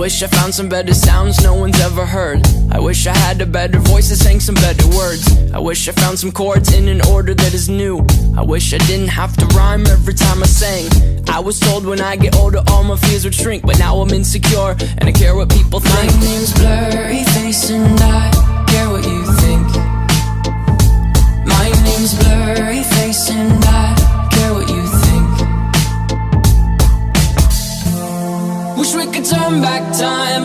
wish I found some better sounds no one's ever heard. I wish I had a better voice that sang some better words. I wish I found some chords in an order that is new. I wish I didn't have to rhyme every time I sang. I was told when I get older all my fears would shrink, but now I'm insecure and I care what people think. My name's Blurry Face and I care what you think. My name's Blurry Face and I care what you think. Wish we could turn back time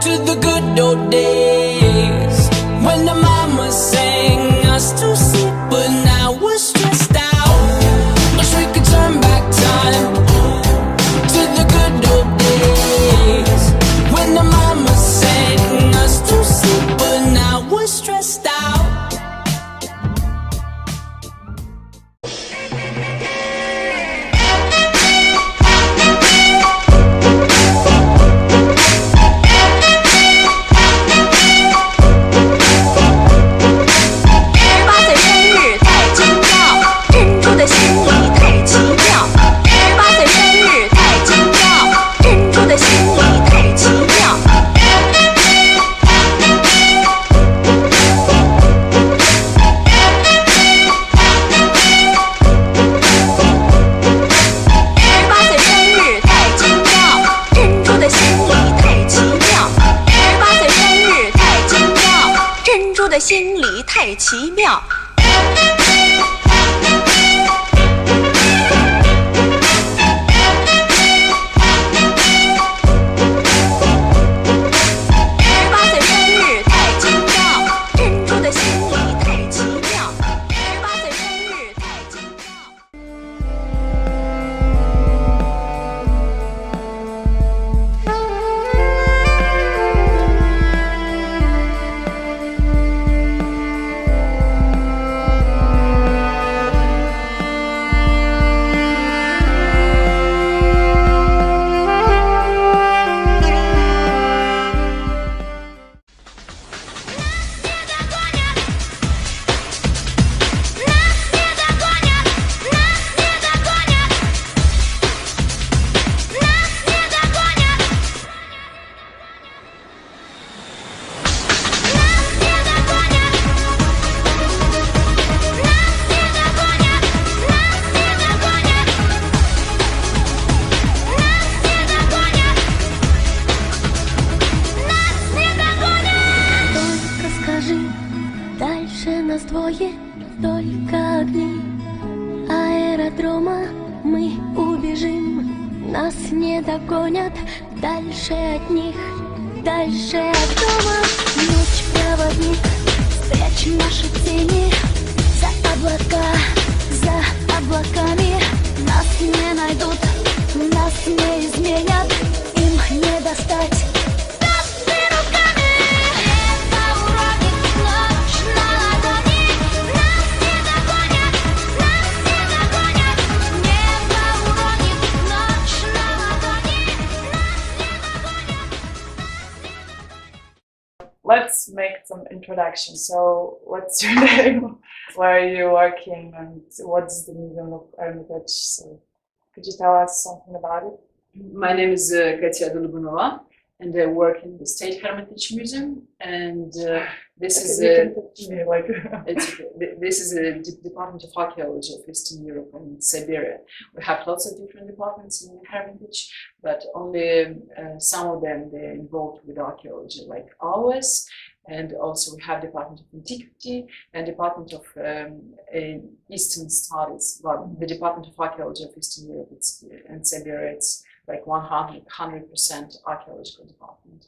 to the good old days when the mama sang us to sleep, but now we're stressed out. Wish we could turn back time to the good old days when the mama sang us to sleep, but now we're stressed out. Let's make some introduction. So, what's your name? Where are you working? And what's the Museum of Ermitaż? So, could you tell us something about it? My name is Katia Dulubunova, and I work in the State Hermitage Museum. And this is a Department of Archaeology of Eastern Europe and Siberia. We have lots of different departments in Hermitage, but only some of them they're involved with archaeology, like ours. And also we have Department of Antiquity and Department of Eastern Studies. Well, the Department of Archaeology of Eastern Europe and Siberia, it's like 100% archaeological department.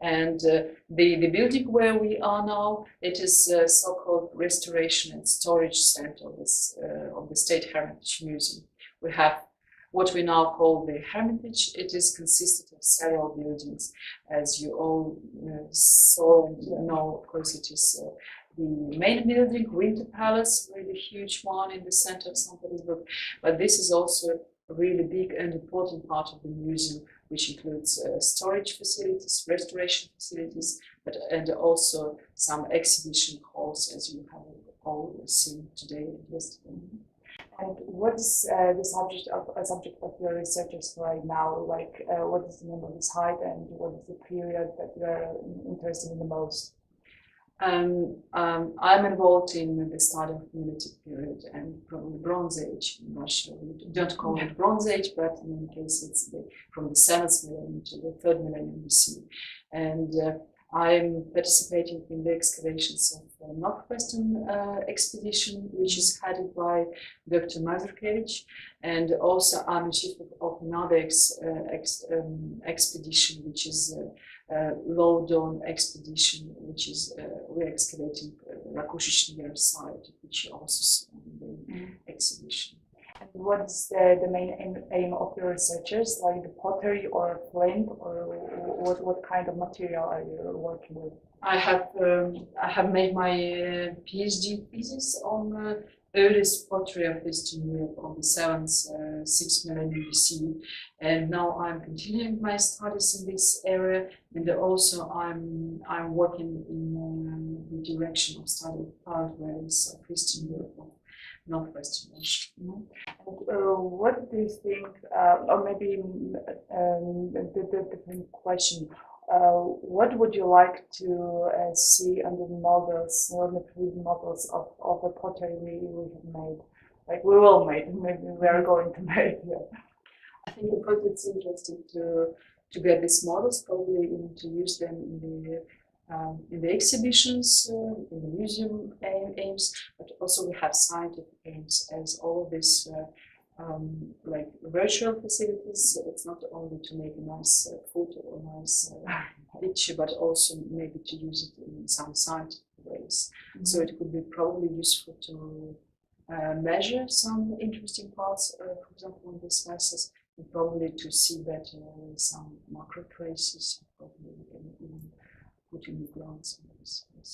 And the building where we are now, it is a so-called Restoration and Storage Center of the State Hermitage Museum. We have what we now call the Hermitage. It is consisted of several buildings. As you all saw and know, of course, it is the main building, Winter Palace, really huge one in the center of St. Petersburg. But this is also a really big and important part of the museum, which includes storage facilities, restoration facilities, and also some exhibition halls, as you have all seen today and yesterday. And what is the subject of your researches right now? Like, what is the name of the site, and what is the period that you are interested in the most? I'm involved in the study of Neolithic period and from the Bronze Age in Russia. We don't call it Bronze Age, but in any case, it's from the 7th millennium to the 3rd millennium BC. And I'm participating in the excavations of the Northwestern expedition, which is headed by Dr. Manasterskiego, and also I'm chief of another expedition, which is Low Dawn expedition, which is we're excavating Rakushishnier site, which also saw in the exhibition. And what is the main aim of your researchers, like the pottery or flint, or what kind of material are you working with? I have made my PhD thesis on earliest pottery of Eastern Europe on the 6th millennium BC, and now I'm continuing my studies in this area, and also I'm working in the direction of studying pathways of Eastern Europe, of Northwestern Asia. What do you think, or maybe the different question? What would you like to see on the models, or the 3D models of the pottery we have made? Like we will make, maybe we are going to make. Yeah. I think because it's interesting to get these models, probably to use them in the exhibitions, in the museum aims, but also we have scientific aims, as all of this like virtual facilities. It's not only to make a nice photo or nice picture, but also maybe to use it in some scientific ways. Mm-hmm. So it could be probably useful to measure some interesting parts, for example, on these vessels, and probably to see better some macro traces, probably even put in the grounds.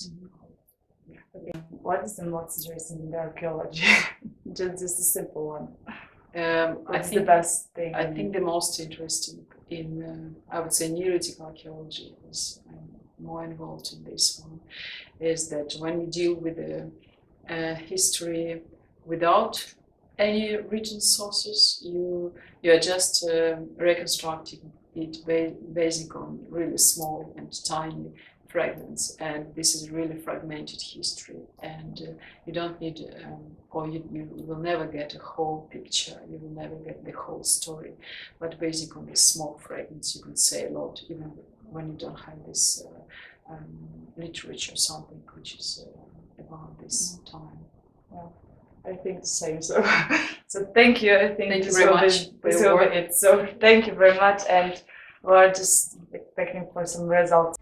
Mm-hmm. What is the most interesting in the archaeology? Just a simple one. I think the best thing. I think the most interesting in I would say Neolithic archaeology, is I'm more involved in this one, is that when you deal with the history without any written sources, you are just reconstructing it based on really small and tiny fragments, and this is really fragmented history, and you don't need or you will never get a whole picture, you will never get the whole story, but based on these small fragments you can say a lot, even when you don't have this literature or something which is about this time. Yeah. I think the same. So thank you. I think thank you very much for your work. So thank you very much, and we're just expecting for some results.